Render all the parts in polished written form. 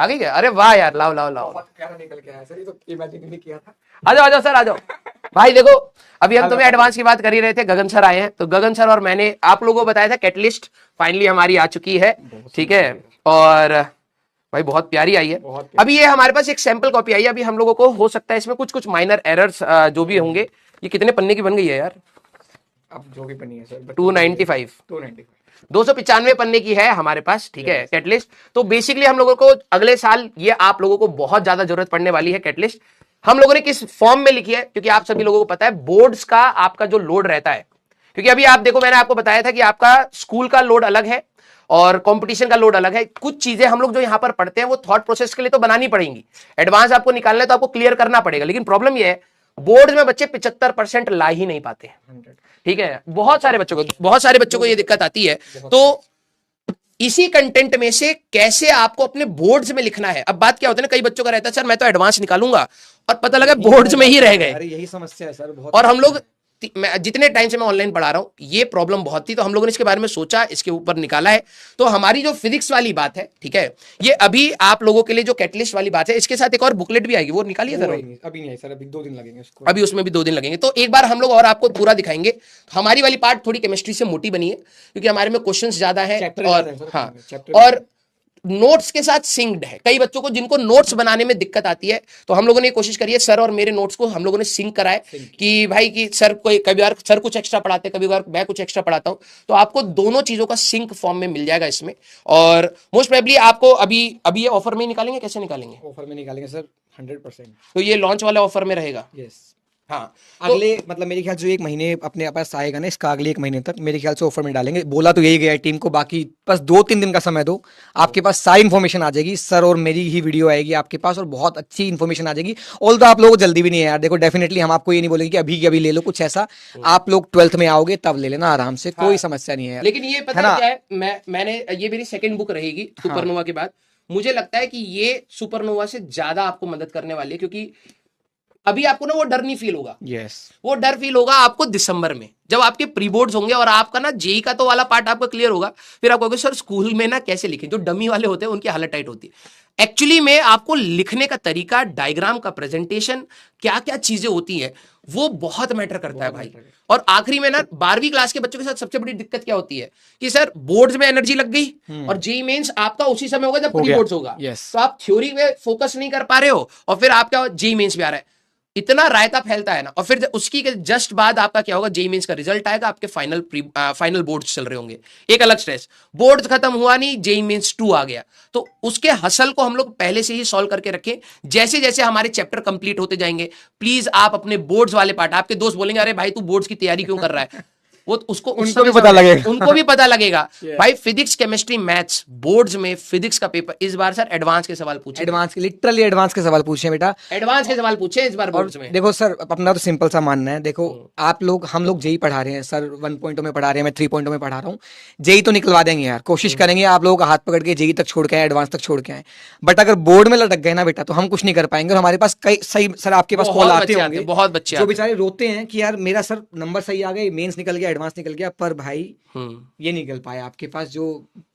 आ गई क्या? अरे वाह यार, लाओ लाओ लाओ, निकल के आया सर, ये तो इमेजिन नहीं किया था। आ जाओ आ जाओ सर, आ जाओ। भाई देखो, अभी हम तुम्हें एडवांस की बात कर ही रहे थे, गगन सर आए हैं, तो गगन सर और मैंने आप लोगों को बताया था कैटलिस्ट फाइनली हमारी आ चुकी है, ठीक है। और भाई बहुत प्यारी आई है। अभी ये हमारे पास एक सैंपल कॉपी आई है, अभी हम लोगों को हो सकता है इसमें कुछ कुछ माइनर एरर्स जो भी होंगे। ये कितने पन्ने की बन गई है यार? अब जो भी बनी है सर 295 295 295 पन्ने की है हमारे पास, ठीक है, कैटलिस्ट। तो बेसिकली हम लोगों को अगले साल ये आप लोगों को बहुत ज्यादा जरूरत पड़ने वाली है कैटलिस्ट। हम लोगों ने किस फॉर्म में लिखी है, क्योंकि आप सभी लोगों को पता है बोर्ड्स का आपका जो लोड रहता है, क्योंकि अभी आप देखो मैंने आपको बताया था कि आपका स्कूल का लोड अलग है और कंपटीशन का लोड अलग है। कुछ चीजें हम लोग जो यहां पर पढ़ते हैं वो थॉट प्रोसेस के लिए तो बनानी पड़ेंगी, एडवांस आपको निकालना है तो आपको क्लियर करना पड़ेगा। लेकिन प्रॉब्लम ये है बोर्ड में बच्चे 75% ला ही नहीं पाते, ठीक है। बहुत सारे बच्चों को ये दिक्कत आती है। तो इसी कंटेंट में से कैसे आपको अपने बोर्ड्स में लिखना है। अब बात क्या होता है ना, कई बच्चों का रहता है सर मैं तो एडवांस निकालूंगा और पता लगा बोर्ड्स में ही रह गए। अरे यही समस्या है सर बहुत। और हम लोग जितने टाइम से मैं ऑनलाइन पढ़ा रहा हूं ये प्रॉब्लम बहुत थी, तो हम लोगों ने इसके बारे में सोचा, इसके ऊपर निकाला है। तो हमारी जो फिजिक्स वाली बात है, ठीक है, ये अभी आप लोगों के लिए जो कैटलिस्ट वाली बात है, इसके साथ एक और बुकलेट भी आएगी, वो निकालिए सर। अभी नहीं आई सर, अभी 2 दिन लगेंगे उसको। अभी उसमें भी 2 दिन लगेंगे, तो एक बार हम लोग और आपको पूरा दिखाएंगे। हमारी वाली पार्ट थोड़ी केमिस्ट्री से मोटी बनी है क्योंकि हमारे में क्वेश्चंस ज्यादा है और हाँ, और नोट्स के साथ सिंक्ड है। कई बच्चों को जिनको नोट्स बनाने में दिक्कत आती है, तो हम लोगों ने कोशिश करी है, सर और मेरे नोट्स को हम लोगों ने सिंक कराए कि भाई कि सर कोई कभी बार सर कुछ एक्स्ट्रा पढ़ाते हैं, कभी बार मैं कुछ एक्स्ट्रा पढ़ाता हूं, तो आपको दोनों चीजों का सिंक फॉर्म में मिल जाएगा इसमें। और मोस्ट प्रोबेबली आपको अभी ये ऑफर में ही निकालेंगे, कैसे निकालेंगे? ऑफर में निकालेंगे सर 100%। तो ये लॉन्च वाले ऑफर में रहेगा। यस हाँ, अगले मतलब मेरे ख्याल से जो 1 महीने अपने पास आएगा ना, इसका अगले 1 महीने तक मेरे ख्याल से ऑफर में डालेंगे। बोला तो यही गया है टीम को, बाकी बस 2-3 दिन का समय दो, आपके पास सारी इन्फॉर्मेशन आ जाएगी। सर और मेरी ही वीडियो आएगी आपके पास और बहुत अच्छी इन्फॉर्मेशन आ जाएगी। ऑल तो आप लोगों को जल्दी भी नहीं है यार, देखो डेफिनेटली हम आपको ये नहीं बोलेंगे कि अभी अभी ले लो कुछ ऐसा, आप लोग 12th में आओगे तब ले लेना आराम से, कोई समस्या नहीं है। लेकिन ये पता है क्या है, मैंने ये मेरी सेकंड बुक रहेगी सुपरनोवा के बाद। मुझे लगता है कि ये सुपरनोवा से ज्यादा आपको मदद करने वाली है, क्योंकि अभी आपको ना वो डर नहीं फील होगा। वो डर फील होगा आपको दिसंबर में, जब आपके प्री बोर्ड्स होंगे और आपका ना जेई का तो वाला पार्ट आपका क्लियर होगा। फिर आप कहोगे सर स्कूल में ना कैसे लिखें, जो डमी वाले होते हैं उनकी हालत टाइट होती है। एक्चुअली में आपको लिखने का तरीका, डायग्राम का प्रेजेंटेशन, क्या क्या चीजें होती है वो बहुत मैटर करता है भाई। और आखिरी में ना 12वीं क्लास के बच्चों के साथ सबसे बड़ी दिक्कत क्या होती है कि सर बोर्ड्स में एनर्जी लग गई और जेई मेंस आपका उसी समय होगा जब प्री बोर्ड्स होगा। तो आप थ्योरी में फोकस नहीं कर पा रहे हो और फिर आपका जेई मेंस भी आ रहा है, इतना रायता फैलता है ना। और फिर उसकी जस्ट बाद आपका क्या होगा, जेई मेंस का रिजल्ट आएगा, आपके फाइनल बोर्ड्स चल रहे होंगे, एक अलग स्ट्रेस। बोर्ड्स खत्म हुआ नहीं, जेई मेंस 2 आ गया। तो उसके हसल को हम लोग पहले से ही सॉल्व करके रखें। जैसे जैसे हमारे चैप्टर कंप्लीट होते जाएंगे, प्लीज आप अपने बोर्ड्स वाले पार्ट, आपके दोस्त बोलेंगे अरे भाई तू बोर्ड्स की तैयारी क्यों कर रहा है, वो उनको भी पता लगेगा भाई। फिजिक्स, केमिस्ट्री, मैथ्स बोर्ड्स में फिजिक्स का पेपर इस बार सर एडवांस के सवाल पूछे, लिटरली एडवांस के सवाल पूछे बेटा, एडवांस के सवाल पूछे इस बार बोर्ड्स में। देखो सर अपना तो सिंपल सा मानना है, देखो आप लोग हम लोग जेई पढ़ा रहे हैं सर, 1.0 में पढ़ा रहे हैं, मैं 3.0 में पढ़ा रहा हूँ। जेई तो निकलवा देंगे यार, कोशिश करेंगे आप लोगों का हाथ पकड़ के जेई तक छोड़ के आए, एडवांस तक छोड़ के आए। बट अगर बोर्ड में लटक गए ना बेटा तो हम कुछ नहीं कर पाएंगे। और हमारे पास कई सही सर आपके पास कॉल आते होंगे, बहुत बच्चे जो बेचारे रोते हैं कि यार मेरा सर नंबर सही आ गए, मेंस निकल गया, एडवांस निकल गया, पर भाई ये निकल पाया आपके पास जो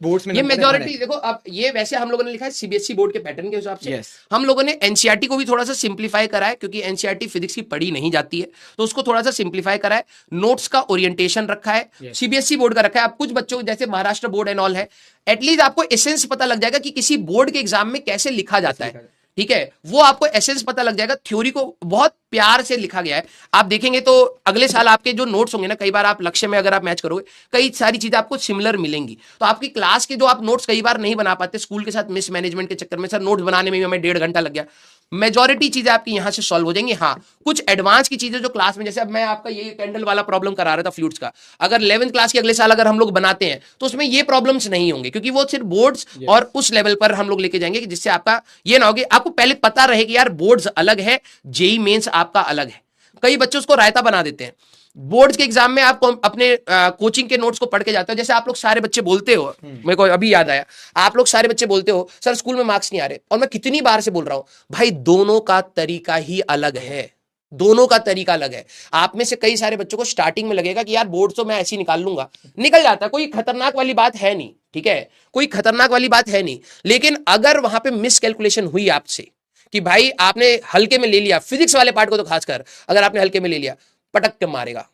बोर्ड्स में। ये मेजॉरिटी देखो, अब ये वैसे हम लोगों ने लिखा है सीबीएसई बोर्ड के पैटर्न के हिसाब से। हम लोगों ने एनसीईआरटी को भी थोड़ा सा सिंप्लीफाई करा है, क्योंकि एनसीईआरटी फिजिक्स की पढ़ी नहीं जाती है, तो उसको थोड़ा सा सिंप्लीफाई करा है। नोट्स का ओरिएंटेशन रखा है, सीबीएसई बोर्ड का रखा है। अब कुछ बच्चों जैसे महाराष्ट्र बोर्ड एंड ऑल है, एटलीस्ट आपको एसेंस पता लग जाएगा कि किसी बोर्ड के एग्जाम में कैसे लिखा जाता है, ठीक है, वो आपको एसेंस पता लग जाएगा। थ्योरी को बहुत प्यार से लिखा गया है, आप देखेंगे तो अगले साल आपके जो नोट्स होंगे ना, कई बार आप लक्ष्य में अगर आप मैच करोगे कई सारी चीजें आपको सिमिलर मिलेंगी। तो आपकी क्लास के जो आप नोट्स कई बार नहीं बना पाते स्कूल के साथ मिसमैनेजमेंट के चक्कर में, सर नोट्स बनाने में भी हमें 1.5 घंटा लग गया, मेजॉरिटी चीजें आपकी यहां से सॉल्व हो जाएंगी। हाँ, कुछ एडवांस की चीजें जो क्लास में, जैसे अब मैं आपका ये कैंडल वाला प्रॉब्लम करा रहा था फ्लूट्स का, अगर 11th क्लास के अगले साल अगर हम लोग बनाते हैं तो उसमें ये प्रॉब्लम्स नहीं होंगे, क्योंकि वो सिर्फ बोर्ड्स और उस लेवल पर हम लोग लेके जाएंगे कि जिससे आपका ये ना हो कि आपको पहले पता रहे कि यार बोर्ड्स अलग है, जेई मेंस आपका अलग है। कई बच्चे उसको रायता बना देते हैं। बोर्ड्स के एग्जाम में आप अपने कोचिंग के नोट्स को पढ़ के जाते हो, जैसे आप लोग सारे बच्चे बोलते हो, मेरे को अभी याद आया, आप लोग सारे बच्चे बोलते हो सर स्कूल में मार्क्स नहीं आ रहे, और मैं कितनी बार से बोल रहा हूं भाई दोनों का तरीका ही अलग है, दोनों का तरीका अलग है। आप में से कई सारे बच्चों को स्टार्टिंग में लगेगा कि यार बोर्ड तो मैं ऐसे ही निकाल लूंगा, निकल जाता है, कोई खतरनाक वाली बात है नहीं। ठीक है, कोई खतरनाक वाली बात है नहीं। लेकिन अगर वहां पे मिस कैलकुलेशन हुई आपसे कि भाई आपने हल्के में ले लिया, फिजिक्स वाले पार्ट को तो खासकर अगर आपने हल्के में ले लिया, पटक के मारेगा।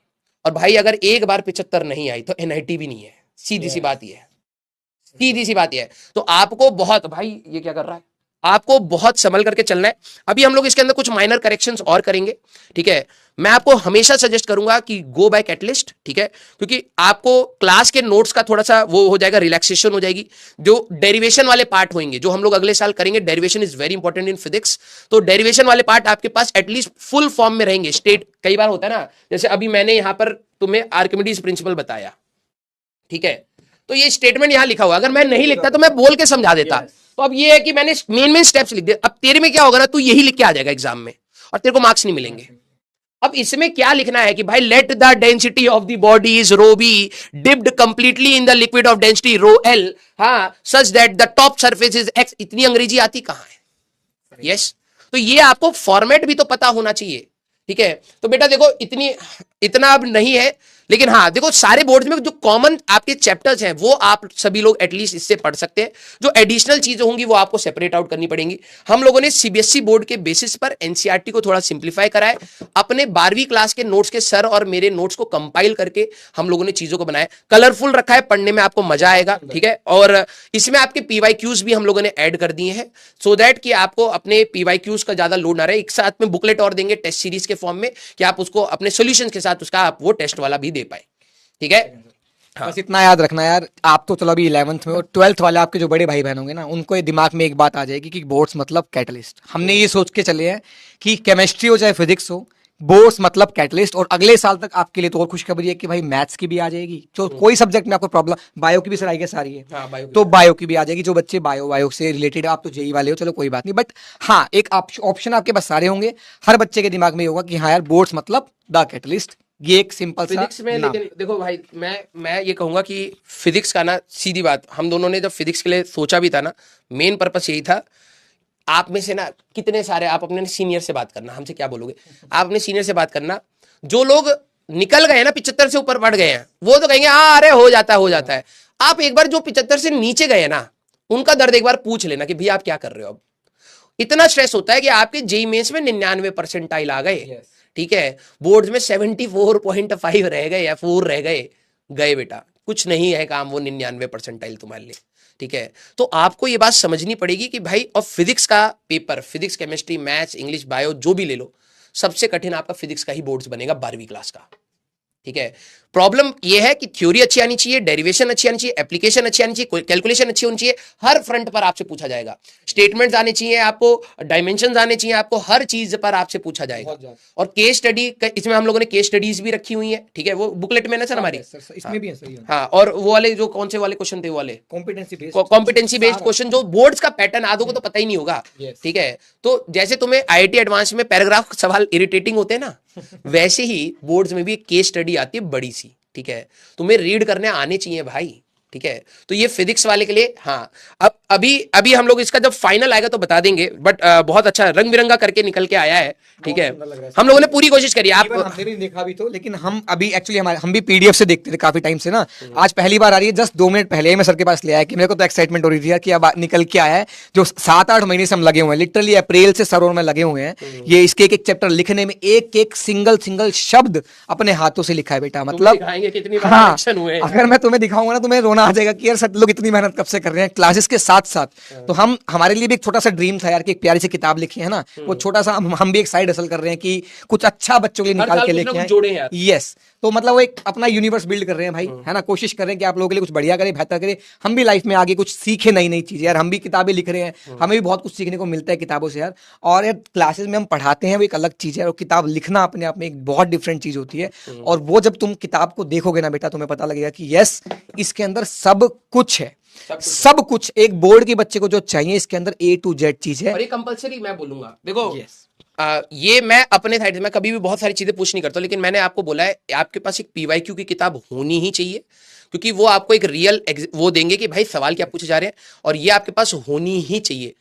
और भाई अगर एक बार 75 नहीं आई तो एनआईटी भी नहीं है, सीधी सी बात ये है, सीधी सी बात ये है। तो आपको बहुत, भाई ये क्या कर रहा है, आपको बहुत संभल करके चलना है। अभी हम लोग इसके अंदर कुछ माइनर करेक्शंस और करेंगे, ठीक है। मैं आपको हमेशा सजेस्ट करूंगा कि गो बाय कैटलिस्ट, ठीक है, क्योंकि आपको क्लास के नोट्स का थोड़ा सा वो हो जाएगा, रिलैक्सेशन हो जाएगी। जो डेरिवेशन वाले पार्ट होंगे जो हम लोग अगले साल करेंगे, derivation is very important in physics, तो डेरिवेशन वाले पार्ट आपके पास एटलीस्ट फुल फॉर्म में रहेंगे। स्टेट कई बार होता है ना, जैसे अभी मैंने यहां पर तुम्हें आर्किमिडीज प्रिंसिपल बताया, ठीक है, तो ये स्टेटमेंट यहां लिखा हुआ, अगर मैं नहीं लिखता तो मैं बोल के समझा देता। तो अब ये है कि मैंने मेन स्टेप्स लिख दिए। अब तेरे में क्या होगा ना, तू यही लिख के आ जाएगा एग्जाम में और तेरे को मार्क्स नहीं मिलेंगे। अब इसमें क्या लिखना है कि भाई let the density of the body is rho be dipped completely in the liquid of density rho L, हाँ, such that the top surface is X. इतनी अंग्रेजी आती कहां है? यस, तो ये आपको फॉर्मेट भी तो पता होना चाहिए, ठीक है। तो बेटा देखो इतना अब नहीं है, लेकिन हाँ देखो सारे बोर्ड्स में जो कॉमन आपके चैप्टर्स हैं वो आप सभी लोग एटलीस्ट इससे पढ़ सकते हैं। जो एडिशनल चीजें होंगी वो आपको सेपरेट आउट करनी पड़ेंगी। हम लोगों ने सीबीएसई बोर्ड के बेसिस पर एनसीईआरटी को थोड़ा सिंप्लीफाई करा है। अपने 12वीं क्लास के नोट्स के सर और मेरे नोट्स को कंपाइल करके हम लोगों ने चीजों को बनाया, कलरफुल रखा है, पढ़ने में आपको मजा आएगा, ठीक है। और इसमें आपके पीवाईक्यूज भी हम लोगों ने ऐड कर दिए हैं, सो दैट कि आपको अपने पीवाईक्यूज का ज्यादा लोड ना रहे। एक साथ में बुकलेट और देंगे टेस्ट सीरीज के फॉर्म में कि आप उसको अपने सोल्यूशन के साथ उसका आप वो टेस्ट वाला भी दे पाए, ठीक है। हाँ। बस इतना याद रखना यार, आप तो चलो अभी 11th में और 12th वाले आपके जो बड़े भाई बहन होंगे ना, उनको ये दिमाग में एक बात आ जाएगी कि बोर्ड्स मतलब कैटलिस्ट। हमने ये सोच के चले हैं कि केमिस्ट्री हो चाहे फिजिक्स हो, बोर्ड्स मतलब कैटलिस्ट। और अगले साल तक आपके लिए तो और खुशखबरी है कि भाई मैथ्स की भी आ जाएगी। तो कोई सब्जेक्ट में आपको प्रॉब्लम, बायो की भी सर आई गेस आ रही है, हाँ, तो बायो की भी आ जाएगी। जो बच्चे बायो से रिलेटेड, आप तो जेई वाले हो, चलो कोई बात नहीं, बट हाँ एक ऑप्शन आपके पास सारे होंगे। हर बच्चे के दिमाग में होगा कि हाँ यार बोर्ड्स मतलब द कैटलिस्ट। ये एक सिंपल फिजिक्स में, लेकिन देखो भाई मैं ये कहूंगा कि फिजिक्स का ना, सीधी बात, हम दोनों ने जब फिजिक्स के लिए सोचा भी था ना, मेन पर्पस यही था। आप में से ना कितने सारे, आप अपने सीनियर से बात करना, हमसे क्या बोलोगे, आप अपने सीनियर से बात करना। जो लोग निकल गए ना 75 से ऊपर बढ़ गए हैं, वो तो कहेंगे हाँ अरे हो जाता है। आप एक बार जो 75 से नीचे गए ना, उनका दर्द एक बार पूछ लेना कि भैया आप क्या कर रहे हो। अब इतना स्ट्रेस होता है कि आपके जेईई मेंस में 99 परसेंटाइल आ गए, ठीक है, बोर्ड्स में 74.5 रह गए या 4 रह गए बेटा, कुछ नहीं है काम वो 99 परसेंटाइल तुम्हारे लिए, ठीक है। तो आपको ये बात समझनी पड़ेगी कि भाई, और फिजिक्स का paper, physics chemistry maths English bio जो भी ले लो, सबसे कठिन आपका फिजिक्स का ही बोर्ड्स बनेगा 12वीं क्लास का, ठीक है। प्रॉब्लम यह है कि थ्योरी अच्छी आनी चाहिए, डेरिवेशन अच्छी आनी चाहिए, एप्लीकेशन अच्छी आनी चाहिए, कैलकुलेशन अच्छी होनी चाहिए। हर फ्रंट पर आपसे पूछा जाएगा, स्टेटमेंट्स आने चाहिए आपको, डायमेंशंस आने चाहिए आपको, हर चीज पर आपसे पूछा जाएगा। और केस स्टडी, इसमें हम लोगों ने केस स्टडीज भी रखी हुई है, ठीक है, वो बुकलेट में ना सर हमारी, इसमें भी है, सही है। हाँ, और वो वाले जो कौन से वाले क्वेश्चन थे, वो वाले कॉम्पिटेंसी बेस्ड क्वेश्चन, जो बोर्ड्स का पैटर्न आदों को तो पता ही नहीं होगा, ठीक है। तो जैसे तुम्हें आईआईटी एडवांस में पैराग्राफ सवाल इरिटेटिंग होते हैं ना, वैसे ही बोर्ड्स में भी एक केस स्टडी आती है बड़ी सी, ठीक है। तुम्हें रीड करने आने चाहिए भाई, ठीक है। तो ये फिजिक्स वाले के लिए, हाँ, अब अभी हम लोग इसका जब फाइनल आएगा तो बता देंगे, बट बहुत अच्छा रंग बिरंगा करके निकल के आया है, ठीक है। हम लोगों ने पूरी कोशिश करी, आप हमने भी देखा भी तो, लेकिन हम अभी एक्चुअली हम भी पीडीएफ से देखते थे काफी टाइम से ना, आज पहली बार आ रही है। जस्ट 2 मिनट पहले मैं सर के पास ले आया कि मेरे को तो एक्साइटमेंट हो रही थी यार कि अब निकल के आया है। जो 7-8 महीने से हम लगे हुए हैं, लिटरली अप्रैल से सर और मैं लगे हुए हैं, ये इसके एक चैप्टर लिखने में एक सिंगल शब्द अपने हाथों से लिखा है बेटा। मतलब हाँ, अगर मैं तुम्हें दिखाऊंगा ना तुम्हें रोना आ जाएगा कि यार सब लोग इतनी मेहनत कब से कर रहे हैं क्लासेस के साथ साथ। तो हमारे लिए भी एक छोटा सा ड्रीम था यार कि एक प्यारी सी किताब लिखी है ना, वो छोटा सा हम भी एक साइड हसल कर रहे हैं कि कुछ अच्छा बच्चों के लिए निकाल के लेके आए। यस, तो मतलब वो एक अपना यूनिवर्स बिल्ड कर रहे हैं भाई, है ना। कोशिश कर रहे हैं कि आप लोगों के लिए कुछ बढ़िया करें, बेहतर करें। हम भी लाइफ में आगे कुछ सीखे, नई चीजें यार। हम भी किताबें लिख रहे हैं, हमें भी बहुत कुछ सीखने को मिलता है किताबों से यार। और यार क्लासेस में हम पढ़ाते हैं वो एक अलग चीज है, और किताब लिखना अपने आप में एक बहुत डिफरेंट चीज होती है। और वो जब तुम किताब को देखोगे ना बेटा, तुम्हें पता लगेगा कि यस, इसके अंदर सब कुछ है, सब कुछ एक बोर्ड के बच्चे को जो चाहिए इसके अंदर A to Z चीज है। और ये कंपलसरी मैं बोलूंगा, देखो ये मैं अपने साइड से, मैं कभी भी बहुत सारी चीजें पूछ नहीं करता, लेकिन मैंने आपको बोला है आपके पास एक पीवाईक्यू की किताब होनी ही चाहिए, क्योंकि वो आपको एक रियल वो देंगे कि भाई सवाल क्या पूछे जा रहे हैं, और ये आपके पास होनी ही चाहिए।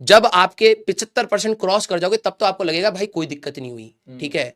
जब आपके 75% क्रॉस कर जाओगे तब तो आपको लगेगा भाई कोई दिक्कत नहीं हुई, ठीक है।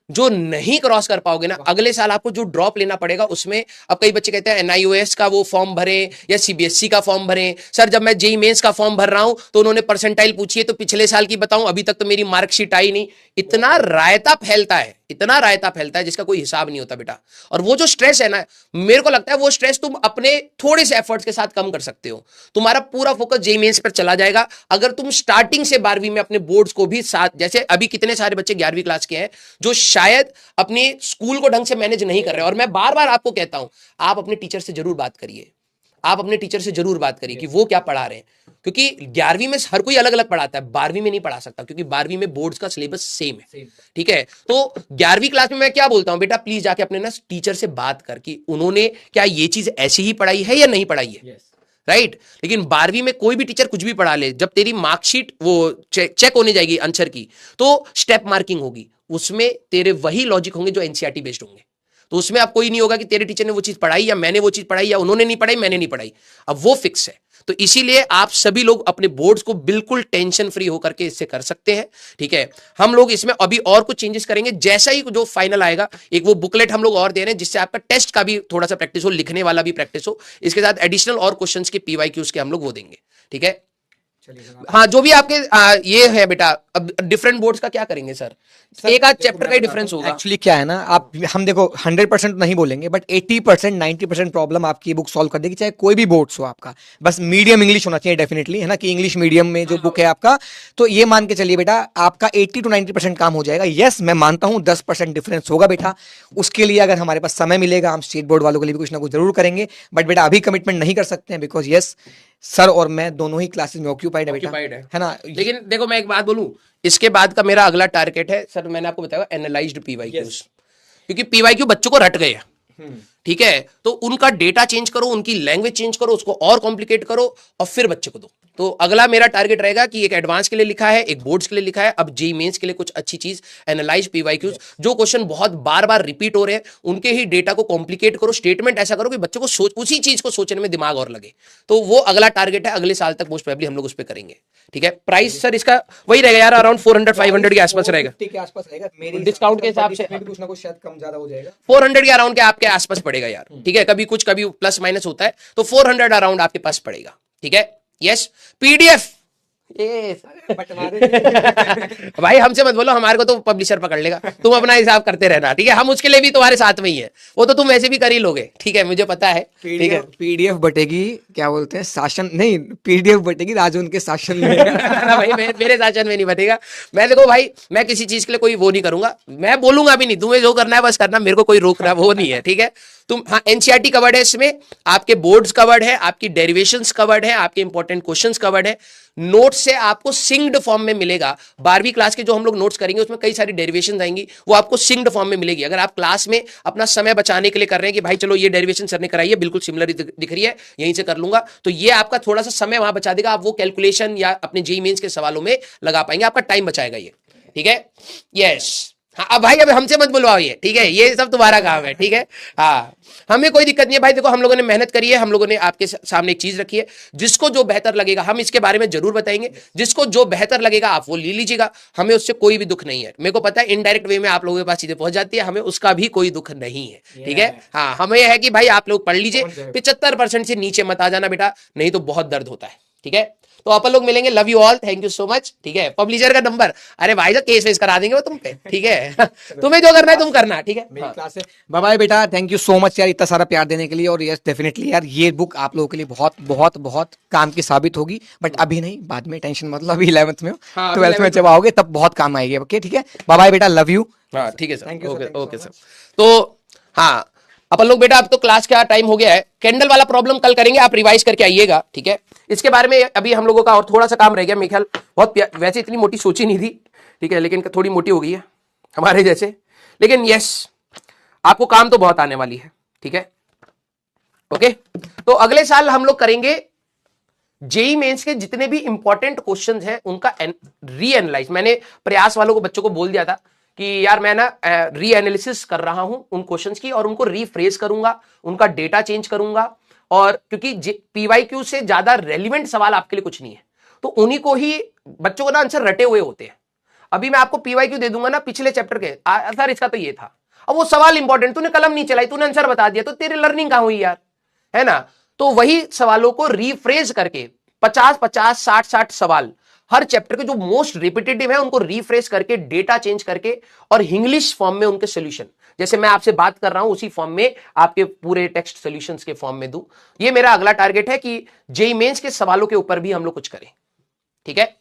जो नहीं क्रॉस कर पाओगे ना, अगले साल आपको जो ड्रॉप लेना पड़ेगा उसमें। अब कई बच्चे कहते हैं एनआईओएस का वो फॉर्म भरें या सीबीएसई का फॉर्म भरें। सर जब मैं जेईई मेंस का फॉर्म भर रहा हूं तो उन्होंने परसेंटाइल पूछी है, तो पिछले साल की बताऊं, अभी तक तो मेरी मार्कशीट आई नहीं। इतना रायता फैलता है, इतना रायता फैलता है जिसका कोई हिसाब नहीं होता बेटा। और वो जो स्ट्रेस है ना, मेरे को लगता है वो स्ट्रेस तुम अपने थोड़े से एफर्ट्स के साथ कम कर सकते हो। तुम्हारा पूरा फोकस जेईई मेंस पर चला जाएगा अगर तुम स्टार्टिंग से 12वीं में अपने बोर्ड्स को भी साथ, जैसे अभी कितने सारे बच्चे 11वीं क्लास के हैं जो शायद अपने स्कूल को ढंग से मैनेज नहीं कर रहे। और मैं बार बार आपको कहता हूं, आप अपने टीचर से जरूर बात करिए, आप अपने टीचर से जरूर बात करिए कि वो क्या पढ़ा रहे हैं। क्योंकि 11वीं में हर कोई अलग अलग पढ़ाता है, 12वीं में नहीं पढ़ा सकता, क्योंकि 12वीं में बोर्ड्स का सिलेबस सेम है। ठीक है, तो 11वीं क्लास में मैं क्या बोलता हूं, बेटा प्लीज जाके अपने ना टीचर से बात कर कि उन्होंने क्या ये चीज ऐसी ही पढ़ाई है या नहीं पढ़ाई है। राइट लेकिन 12वीं में कोई भी टीचर कुछ भी पढ़ा ले, जब तेरी मार्कशीट वो चेक होने जाएगी आंसर की, तो स्टेप मार्किंग होगी, उसमें तेरे वही लॉजिक होंगे जो एनसीईआरटी बेस्ड होंगे। तो उसमें अब कोई नहीं होगा कि तेरे टीचर ने वो चीज पढ़ाई या मैंने वो चीज पढ़ाई या उन्होंने नहीं पढ़ाई मैंने नहीं पढ़ाई, अब वो फिक्स है। तो इसीलिए आप सभी लोग अपने बोर्ड्स को बिल्कुल टेंशन फ्री होकर के इससे कर सकते हैं। ठीक है, हम लोग इसमें अभी और कुछ चेंजेस करेंगे, जैसा ही जो फाइनल आएगा एक वो बुकलेट हम लोग और दे रहे हैं जिससे आपका टेस्ट का भी थोड़ा सा प्रैक्टिस हो, लिखने वाला भी प्रैक्टिस हो, इसके साथ एडिशनल और क्वेश्चंस के पीवाईक्यूज के हम लोग वो देंगे। ठीक है, हाँ जो भी आपके ये है बेटा। अब डिफरेंट बोर्ड्स का क्या करेंगे सर, एक आध चैप्टर का ही डिफरेंस होगा। एक्चुअली क्या है ना, आप हम देखो 100% नहीं बोलेंगे बट 80% 90% प्रॉब्लम आपकी बुक सॉल्व कर देगी, चाहे कोई भी बोर्ड्स हो आपका। बस मीडियम इंग्लिश होना चाहिए डेफिनेटली, है ना, कि इंग्लिश मीडियम में जो बुक है आपका, तो ये मान के चलिए बेटा आपका 80 to 90% काम हो जाएगा। यस मैं मानता हूँ 10% डिफरेंस होगा बेटा, उसके लिए अगर हमारे पास समय मिलेगा हम स्टेट बोर्ड वालों के लिए भी कुछ ना कुछ जरूर करेंगे। बट बेटा अभी कमिटमेंट नहीं कर सकते हैं बिकॉज यस सर और मैं दोनों ही क्लासेस में ऑक्यूपाइड है बेटा, है ना। लेकिन देखो मैं एक बात बोलूं, इसके बाद का मेरा अगला टारगेट है सर, मैंने आपको बताया एनालाइज्ड पीवाईक्यूज, क्योंकि पीवाईक्यू बच्चों को रट गए हैं। ठीक है, तो उनका डेटा चेंज करो, उनकी लैंग्वेज चेंज करो, उसको और कॉम्प्लिकेट करो और फिर बच्चे को दो। तो अगला मेरा टारगेट रहेगा कि एक एडवांस के लिए लिखा है, एक बोर्ड्स के लिए लिखा है, अब जेईई मेंस के लिए कुछ अच्छी चीज एनालाइज पीवाईक्यूज, जो क्वेश्चन बहुत बार बार रिपीट हो रहे हैं उनके ही डेटा को कॉम्प्लिकेट करो, स्टेटमेंट ऐसा करो कि बच्चे को उसी चीज को सोचने में दिमाग और लगे। तो वो अगला टारगेट है, अगले साल तक मोस्ट प्रोबेबली हम लोग उस पर करेंगे। ठीक है, प्राइस सर इसका वही रहेगा यार, अराउंड 400-500 के आसपास रहेगा, डिस्काउंट के हिसाब से कुछ ना कुछ शायद कम ज्यादा हो जाएगा, 400 के अराउंड के आपके आसपास पड़ेगा यार। ठीक है, कभी कुछ कभी प्लस माइनस होता है, तो 400 अराउंड आपके पास पड़ेगा। ठीक है, यस पीडीएफ भाई हमसे मत बोलो, हमारे को तो पब्लिशर पकड़ लेगा, तुम अपना हिसाब करते रहना। ठीक है, हम उसके लिए भी तुम्हारे साथ में ही है, वो तो तुम वैसे भी कर ही लोगे। ठीक है, मुझे पता है। ठीक है, पीडीएफ बटेगी, क्या बोलते हैं, शासन नहीं, पीडीएफ बटेगी राजू उनके शासन में भाई मेरे शासन में नहीं बटेगा। मैं देखो भाई, मैं किसी चीज के लिए कोई वो नहीं करूंगा, मैं बोलूंगा भी नहीं, तुम्हें जो करना है बस करना, मेरे को कोई रोक रहा वो नहीं है। ठीक है, तुम हाँ एनसीईआरटी कवर्ड है, इसमें आपके बोर्ड्स कवर्ड है, आपकी डेरिवेशंस कवर्ड है, आपके इंपॉर्टेंट क्वेश्चंस कवर्ड है। नोट्स से आपको सिंक्ड फॉर्म में मिलेगा। 12वीं क्लास के जो हम लोग नोट्स करेंगे उसमें कई सारी डेरिवेशंस आएंगी, वो आपको सिंक्ड फॉर्म में मिलेगी। अगर आप क्लास में अपना समय बचाने के लिए कर रहे हैं कि भाई चलो ये डेरिवेशन सर ने कराई है, बिल्कुल सिमिलर दिख रही है, यहीं से कर लूंगा, तो ये आपका थोड़ा सा समय वहां बचा देगा, आप वो कैलकुलेशन या अपने जेईई मेंस के सवालों में लगा पाएंगे, आपका टाइम बचाएगा ये। ठीक है, यस हाँ, अब भाई अब हमसे मत बुलवाओ ये। ठीक है, ये सब तुम्हारा काम है। ठीक है, हाँ हमें कोई दिक्कत नहीं है भाई, देखो हम लोगों ने मेहनत करी है, हम लोगों ने आपके सामने एक चीज रखी है, जिसको जो बेहतर लगेगा हम इसके बारे में जरूर बताएंगे, जिसको जो बेहतर लगेगा आप वो ले लीजिएगा, हमें उससे कोई भी दुख नहीं है। मेरे को पता है इनडायरेक्ट वे में आप लोगों के पास चीजें पहुंच जाती है, हमें उसका भी कोई दुख नहीं है। ठीक है, हाँ हमें यह है कि भाई आप लोग पढ़ लीजिए, 75% से नीचे मत आ जाना बेटा, नहीं तो बहुत दर्द होता है। ठीक है, तो अपन लोग मिलेंगे, love you all, thank you so much. ठीक है, पब्लिशर का नंबर, अरे भाई जो केस वेस करा देंगे वो तुम पे। ठीक है तुम्हें जो करना है तुम करना। ठीक है, मेरी क्लास है। बाय बाय बेटा, थैंक यू सो मच यार इतना सारा प्यार देने के लिए। और यस डेफिनेटली यार ये बुक आप लोगों के लिए बहुत बहुत बहुत काम की साबित होगी, बट अभी नहीं, बाद में, टेंशन मतलब अभी 11th में हो, 12th में जब आओगे तब बहुत काम आएगी। ओके ठीक है, बाय बाय बेटा, लव यू। हाँ ठीक है सर, ओके सर। तो हाँ अपन लोग बेटा, अब तो क्लास का टाइम हो गया है, कैंडल वाला प्रॉब्लम कल करेंगे, आप रिवाइज करके आइएगा। ठीक है, इसके बारे में अभी हम लोगों का और थोड़ा सा काम रह गया मेरे ख्याल, बहुत वैसे इतनी मोटी सोची नहीं थी। ठीक है, लेकिन थोड़ी मोटी हो गई है हमारे जैसे, लेकिन यस आपको काम तो बहुत आने वाली है। ठीक है, ओके, तो अगले साल हम लोग करेंगे जेईई मेंस के जितने भी इंपॉर्टेंट क्वेश्चंस हैं उनका री एनालाइज। मैंने प्रयास वालों को बच्चों को बोल दिया था कि यार मैं ना री एनालिसिस कर रहा हूं उन क्वेश्चंस की, और उनको रीफ्रेज करूंगा, उनका डेटा चेंज करूंगा, और क्योंकि पीवाईक्यू से ज्यादा रेलिवेंट सवाल आपके लिए कुछ नहीं है, तो उन्हीं को ही बच्चों को ना आंसर रटे हुए होते हैं। अभी मैं आपको पीवाईक्यू दे दूंगा ना पिछले चैप्टर के, सर इसका तो ये था, अब वो सवाल इंपॉर्टेंट, तूने कलम नहीं चलाई, तूने आंसर बता दिया, तो तेरी लर्निंग कहां हुई यार, है ना। तो वही सवालों को रीफ्रेज करके 50-50, 60-60 सवाल हर चैप्टर के जो मोस्ट रिपीटेटिव है उनको रीफ्रेश करके, डेटा चेंज करके और इंग्लिश फॉर्म में उनके सोल्यूशन, जैसे मैं आपसे बात कर रहा हूं उसी फॉर्म में आपके पूरे टेक्स्ट सॉल्यूशंस के फॉर्म में दूं। ये मेरा अगला टारगेट है कि जेईई मेंस के सवालों के ऊपर भी हम लोग कुछ करें, ठीक है।